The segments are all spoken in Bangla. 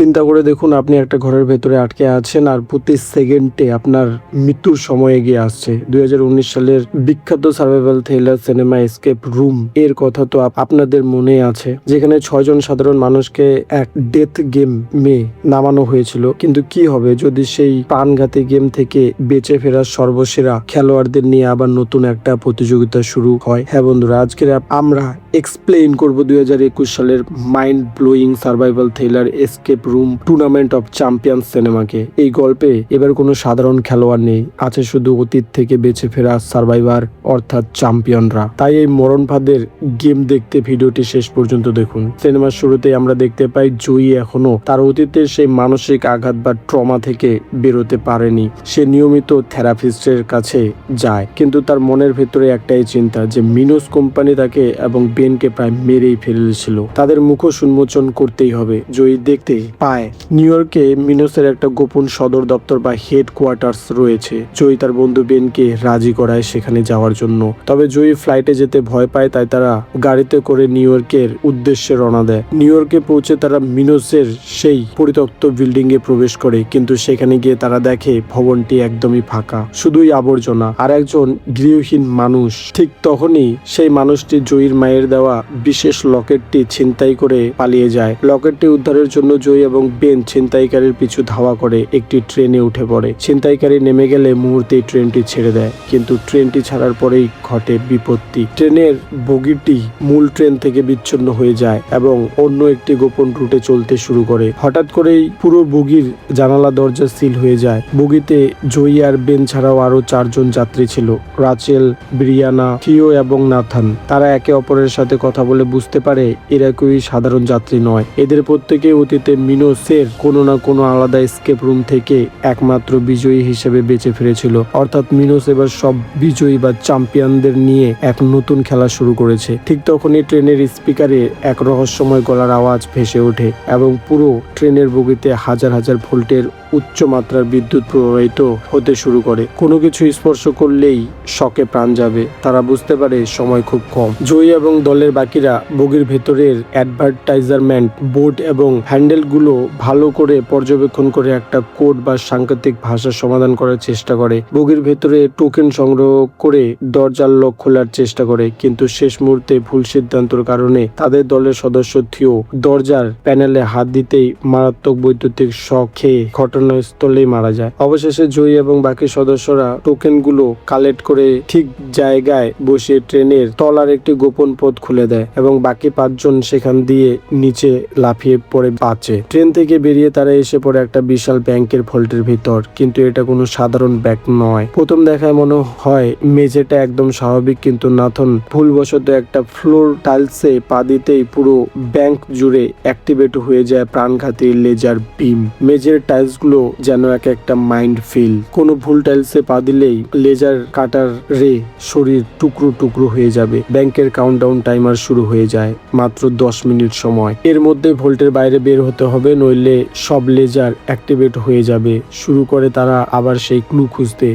চিন্তা করে দেখুন, আপনি একটা ঘরের ভেতরে আটকে আছেন আর প্রতি সেকেন্ডে আপনার মৃত্যুর সময় এগিয়ে আসছে। 2019 সালের বিখ্যাত survival thriller cinema escape room এর কথা তো আপনাদের মনে আছে, যেখানে 6 জন সাধারণ মানুষকে এক ডেথ গেমে নামানো হয়েছিল। কিন্তু কি হবে যদি সেই প্রাণঘাতী গেম থেকে বেঁচে ফেরার সর্বসেরা খেলোয়াড়দের নিয়ে আবার নতুন একটা প্রতিযোগিতা শুরু হয়? হ্যাঁ বন্ধুরা, আজকে আমরা এক্সপ্লেইন করব 2021 সালের mind blowing survival thriller escape room tournament of champions সিনেমাকে। এই গল্পে এবার কোনো সাধারণ খেলোয়াড় নেই, আছে শুধু অতীত থেকে বেঁচে ফেরা সার্ভাইভার অর্থাৎ চ্যাম্পিয়নরা। তাই এই মরণফাঁদের গেম দেখতে ভিডিওটি শেষ পর্যন্ত দেখুন। সিনেমার শুরুতেই আমরা দেখতে পাই জয়ী এখনো তার অতীতের সেই মানসিক আঘাত বা ট্রমা থেকে বেরোতে পারেনি। সে নিয়মিত থেরাপিস্টের কাছে যায়, কিন্তু তার মনের ভেতরে একটাই চিন্তা যে মিনোস কোম্পানি তাকে এবং বেনকে প্রায় মেরেই ফেলেছিল। তাদের মুখোশ উন্মোচন করতেই হবে। জয়ী দেখতে পায় নিউ ইয়র্কে মিনোসের একটা গোপন সদর দপ্তর বা হেড কোয়ার্টার্স রয়েছে। জয়ী তার বন্ধু বেনকে রাজি করায় সেখানে যাওয়ার জন্য। তবে জয়ী ফ্লাইটে যেতে ভয় পায়, তাই তারা গাড়িতে করে নিউ ইয়র্কের উদ্দেশ্যে রওনা দেয়। নিউ ইয়র্কে পৌঁছে তারা মিনোসের সেই পরিত্যক্ত বিল্ডিং এ প্রবেশ করে, কিন্তু সেখানে গিয়ে তারা দেখে ভবনটি একদমই ফাঁকা, শুধুই আবর্জনা আর একজন গৃহহীন মানুষ। ঠিক তখনই সেই মানুষটি জয়ীর মায়ের দেওয়া বিশেষ লকেটটি ছিনতাই করে পালিয়ে যায়। লকেটটি উদ্ধারের জন্য জয়ী এবং বেন ছিনতাইকারীর পিছু ধাওয়া করে একটি ট্রেনে উঠে পড়ে। ছিনতাইকারী নেমে গেলে মুহূর্তেই ট্রেনটি ছেড়ে দেয়, কিন্তু ট্রেনটি ছাড়ার পরেই ঘটে বিপত্তি। ট্রেনের বগিটি মূল ট্রেন থেকে বিচ্ছিন্ন হয়ে যায় এবং অন্য একটি গোপন রুটে চলতে শুরু করে। হঠাৎ করেই পুরো বগির জানালা দরজা সিল হয়ে যায়। বগিতে জয়ী আর বেন ছাড়াও আরো 4 জন যাত্রী ছিল, রাচেল, ব্রিয়ানা, থিও এবং নাথান। তারা একে অপরের সাথে কথা বলে বুঝতে পারে এরা কেউই সাধারণ যাত্রী নয়। এদের প্রত্যেকে অতীতে মিনোসের কোনো না কোনো আলাদা এসকেপ রুম থেকে একমাত্র বিজয়ী হিসেবে বেঁচে ফিরেছিল। অর্থাৎ মিনোস এবার সব বিজয়ী বা চ্যাম্পিয়নদের নিয়ে এক নতুন খেলা শুরু করেছে। ঠিক তখনই ট্রেনের স্পিকারে এক রহস্যময় গলার আওয়াজ ভেসে ওঠে এবং পুরো ট্রেনের বগিতে হাজার হাজার ভোল্টের উচ্চ মাত্রার বিদ্যুৎ প্রবাহিত হতে শুরু করে। কোনো কিছু স্পর্শ করলেই শকে প্রাণ যাবে। তারা বুঝতে পারে সময় খুব কম। জয়ী এবং দলের বাকিরা বগির ভেতরের অ্যাডভার্টাইজারমেন্ট বোর্ড এবং হ্যান্ডেলগুলো ভালো করে পর্যবেক্ষণ করে একটা কোড বা সাংকেতিক ভাষা সমাধান করার চেষ্টা করে। বগির ভেতরে টোকেন সংগ্রহ করে দরজার লক খোলার চেষ্টা করে, কিন্তু শেষ মুহূর্তে ভুল সিদ্ধান্তের কারণে তাদের দলের সদস্য থিও দরজার প্যানেলে হাত দিতেই মারাত্মক বৈদ্যুতিক শক খেয়ে ঘটনাস্থলেই মারা যায়। অবশেষে জয়ী এবং বাকি সদস্যরা টোকেনগুলো কালেক্ট করে ঠিক জায়গায় বসে ট্রেনের তলার একটি গোপন পথ খুলে দেয় এবং বাকি 5 জন সেখান দিয়ে নিচে লাফিয়ে পড়ে বাঁচে। ট্রেন থেকে বেরিয়ে তারা এসে পড়ে একটা বিশাল ব্যাংকের ভল্টের ভিতর, কিন্তু এটা কোনো সাধারণ ব্যাংক নয়। প্রথম দেখায় মনে হয় মেঝেটা একদম স্বাভাবিক, কিন্তু নাথন ভুলবশত একটা ফ্লোর টাইলসে পা দিতেই পুরো ব্যাংক জুড়ে অ্যাক্টিভেট হয়ে যায় প্রাণঘাতী লেজার বিম। মেঝের টাইলস গুলো যেন এক একটা মাইন্ড ফিল। কোনো ভুল টাইলসে পা দিলেই লেজার কাটার রে শরীর টুকরো টুকরো হয়ে যাবে। ব্যাংকের কাউন্টডাউন টাইমার শুরু হয়ে যায়। মাত্র 10 মিনিট সময়। এর মধ্যে ভোল্টের বাইরে বের হতে হবে, নইলে সব লেজার অ্যাক্টিভেট হয়ে যাবে। শুরু করে তারা আবার সেই ক্লু খুঁজতে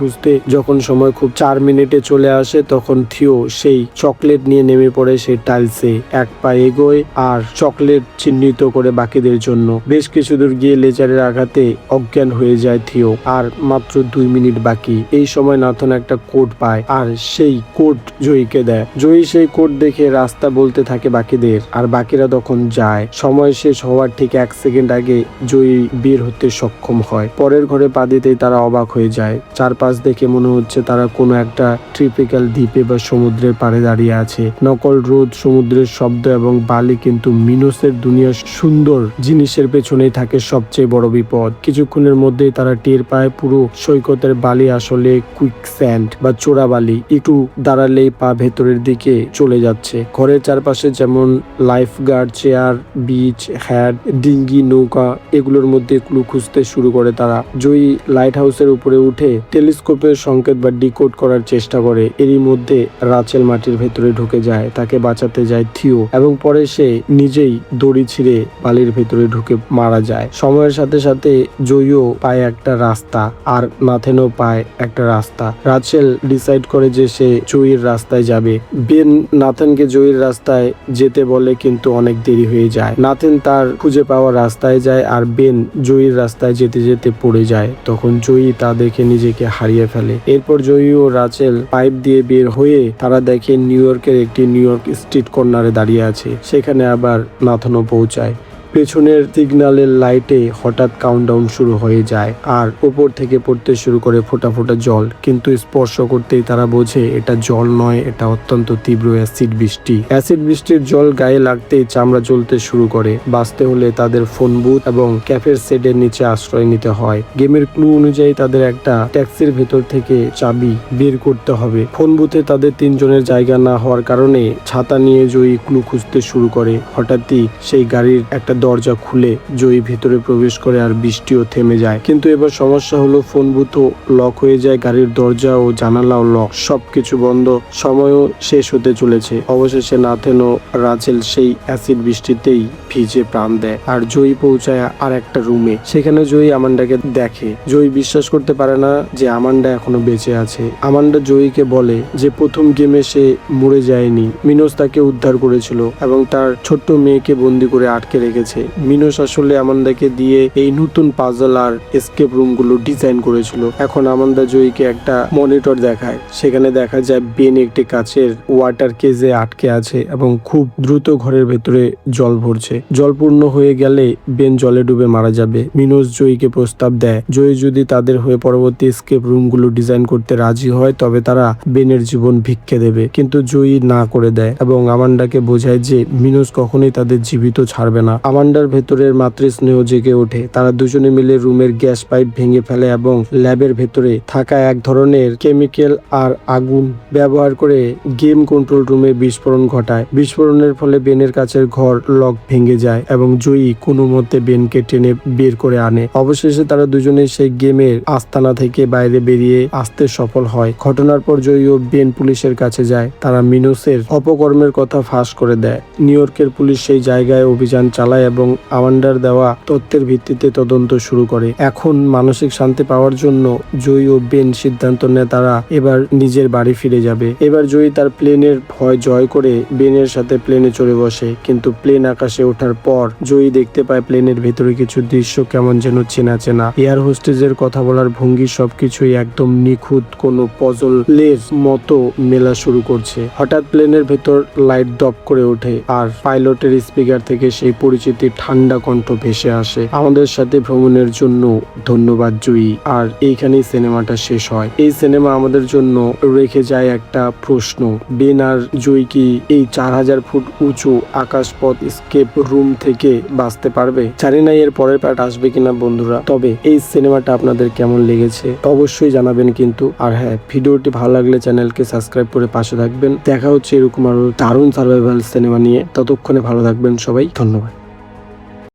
খুঁজতে যখন সময় খুব 4 মিনিটে চলে আসে, তখন থিও সেই চকলেট নিয়ে নেমে পড়ে সেই টাইলসে। এক পা এগোয় আর চকলেট চিহ্নিত করে বাকিদের জন্য। বেশ কিছু দূর গিয়ে লেজারের আঘাতে অজ্ঞান হয়ে যায় থিও। আর মাত্র 2 মিনিট বাকি। এই সময় নাথন একটা কোড পায় আর সেই কোড জয়ীকে দেয়। জয়ী সেই কোড দেখে রাস্তা বলতে থাকে বাকিদের, আর বাকিরা তখন যায়। সময় শেষ হওয়ার ঠিক 1 সেকেন্ড আগে জয়ী বের হতে সক্ষম হয়। পরের ঘরে পা দিতেই তারা অবাক হয়ে যায়। চারপাশ দেখে মনে হচ্ছে তারা কোনো একটা ট্রপিক্যাল দ্বীপে বা সমুদ্রের পাড়ে দাঁড়িয়ে আছে। নকল রোদ, সমুদ্রের শব্দ এবং বালি, কিন্তু মিনোসের দুনিয়ার সুন্দর জিনিসের পেছনেই থাকে সবচেয়ে বড় বিপদ। কিছুক্ষণের মধ্যেই তারা টের পায় পুরো সৈকতের বালি আসলে কুইক স্যান্ড বা চোরা বালি। একটু দাঁড়ালেই পা ভেতরের দিকে চলে যাচ্ছে। ঘরের চারপাশে যেমন লাইফ গার্ড, চেয়ার, বিচ, হ্যাড, ডিঙ্গি, নৌকা, এগুলোর মধ্যে ক্লু খুঁজতে শুরু করে তারা। জয়ী লাইট হাউসের উপরে উঠে টেলিস্কোপের সংকেত বা ডিকোড করার চেষ্টা করে। এরই মধ্যে রাচেল মাটির ভেতরে ঢুকে যায়। তাকে বাঁচাতে যায় থিও এবং পরে সে নিজেই দড়ি ছিঁড়ে বালির ভেতরে ঢুকে মারা যায়। সময়ের সাথে সাথে জয়ীও পায় একটা রাস্তা আর নাথেনও পায় একটা রাস্তা। রাচেল ডিসাইড করে যে সে জয়ীর রাস্তায় যাবে। বেন নাথেনকে জয়ীর রাস্তায় যেতে বলে, কিন্তু অনেক দেরি হয়ে যায়। নাথেন তার খুঁজে খুঁজে পাওয়া রাস্তায় যায় আর বেন জয়ীর রাস্তায় যেতে যেতে পড়ে যায়। তখন জয়ী তা দেখে নিজেকে হারিয়ে ফেলে। এরপর জয়ী ও রাচেল পাইপ দিয়ে বের হয়ে তারা দেখে নিউ ইয়র্কের একটি নিউ ইয়র্ক স্ট্রিট কর্নারে দাঁড়িয়ে আছে। সেখানে আবার নাথনও পৌঁছায়। পেছনের সিগন্যালের লাইটে হঠাৎ কাউন্টডাউন শুরু হয়ে যায় আর উপর থেকে পড়তে শুরু করে ফোঁটা ফোঁটা জল, কিন্তু স্পর্শ করতেই তারা বোঝে এটা জল নয়, এটা অত্যন্ত তীব্র অ্যাসিড বৃষ্টি। অ্যাসিড বৃষ্টির জল গায়ে লাগতেই চামড়া জ্বলতে শুরু করে। বাঁচতে হলে তাদের ফোন বুথ এবং ক্যাফের শেডের নিচে আশ্রয় নিতে হয়। গেমের ক্লু অনুযায়ী তাদের একটা ট্যাক্সির ভেতর থেকে চাবি বের করতে হবে। ফোন বুথে তাদের তিনজনের জায়গা না হওয়ার কারণে ছাতা নিয়ে জয়ী ক্লু খুঁজতে শুরু করে। হঠাৎই সেই গাড়ির একটা দরজা খুলে জয়ী ভেতরে প্রবেশ করে আর বৃষ্টিও থেমে যায়। কিন্তু এবার সমস্যা হলো ফোন বুথও লক হয়ে যায়, গাড়ির দরজা ও জানালাও লক, সবকিছু বন্ধ। সময়ও শেষ হতে চলেছে। অবশেষে নাথেন ও রাচেল সেই অ্যাসিড বৃষ্টিতেই ভিজে প্রাণ দেয় আর জয়ী পৌঁছায় আর একটা রুমে। সেখানে জয়ী আমান্ডাকে দেখে। জয়ী বিশ্বাস করতে পারে না যে আমান্ডা এখনো বেঁচে আছে। আমান্ডা জয়ীকে বলে যে প্রথম গেমে সে মরে যায়নি, মিনোস তাকে উদ্ধার করেছিল এবং তার ছোট্ট মেয়েকে বন্দি করে আটকে রেখেছে। মিনোস আসলে আমান্দাকে দিয়ে এই নতুন পাজল আর এসকেপ রুম গুলো ডিজাইন করেছিল। এখন আমান্ডা জয়ীকে একটা মনিটর দেখায়। সেখানে দেখা যায় বেন একটি কাচের ওয়াটার কেজে আটকে আছে এবং খুব দ্রুত ঘরের ভেতরে জল ভরছে। জল পূর্ণ হয়ে গেলে বেন জলে ডুবে মারা যাবে। মিনোস জয়ীকে প্রস্তাব দেয়, জয়ী যদি তাদের হয়ে পরবর্তী এসকেপ রুম গুলো ডিজাইন করতে রাজি হয় তবে তারা বেনের জীবন ভিক্ষে দেবে। কিন্তু জয়ী না করে দেয় এবং আমান্ডাকে বোঝায় যে মিনোস কখনোই তাদের জীবিত ছাড়বে না। আমান্ডার ভেতরের মাতৃস্নেহ জেগে ওঠে। তারা দুজনে মিলে রুমের গ্যাস পাইপ ভেঙে ফেলে এবং ল্যাবের ভেতরে থাকা এক ধরনের কেমিক্যাল আর আগুন ব্যবহার করে গেম কন্ট্রোল রুমে বিস্ফোরণ ঘটায়। বিস্ফোরণের ফলে বেনের কাছের ঘর লক ভেঙে যায় এবং জয়ী কোনো মতে বেনকে টেনে বের করে আনে। অবশেষে তারা দুজনে সেই গেমের আস্তানা থেকে বাইরে বেরিয়ে আসতে সফল হয়। ঘটনার পর জয়ী ও বেন পুলিশের কাছে যায়। তারা মিনোসের অপকর্মের কথা ফাঁস করে দেয়। নিউ ইয়র্কের পুলিশ সেই জায়গায় অভিযান চালায় এবং আমান্ডার দেওয়া তথ্যের ভিত্তিতে তদন্ত শুরু করে। এখন মানসিক শান্তি পাওয়ার জন্য জয়ী ও বেন সিদ্ধান্ত নেয় তারা এবার নিজের বাড়ি ফিরে যাবে। এবার জয়ী তার প্লেনের ভয় জয় করে বেনের সাথে প্লেনে চড়ে বসে। কিন্তু প্লেন আকাশে ওঠার পর জয়ী দেখতে পায় প্লেনের ভেতরে কিছু দৃশ্য কেমন যেন চেনা চেনা। এয়ার হোস্টেজের কথা বলার ভঙ্গি সবকিছুই একদম নিখুঁত কোনো পজলের মতো মেলা শুরু করছে। হঠাৎ প্লেনের ভেতর লাইট দপ করে ওঠে আর পাইলটের স্পিকার থেকে সেই পরিচিতি ঠান্ডা কণ্ঠ ভেসে আসে, আমাদের সাথে ভ্রমণের জন্য ধন্যবাদ জয়ী। আর এইখানেই সিনেমাটা শেষ হয়। এই সিনেমা আমাদের জন্য রেখে যায় একটা প্রশ্ন, বেন আর জয়ী কি এই 4000 ফুট উঁচু আকাশপথ স্কেপ রুম থেকে বাঁচতে পারবে? জানি না এর পরের পার্ট আসবে কিনা বন্ধুরা। তবে এই সিনেমাটা আপনাদের কেমন লেগেছে অবশ্যই জানাবেন কিন্তু। আর হ্যাঁ, ভিডিওটি ভালো লাগলে চ্যানেলকে সাবস্ক্রাইব করে পাশে থাকবেন। দেখা হচ্ছে এরকম আরো দারুণ সার্ভাইভাল সিনেমা নিয়ে। ততক্ষণে ভালো থাকবেন সবাই, ধন্যবাদ।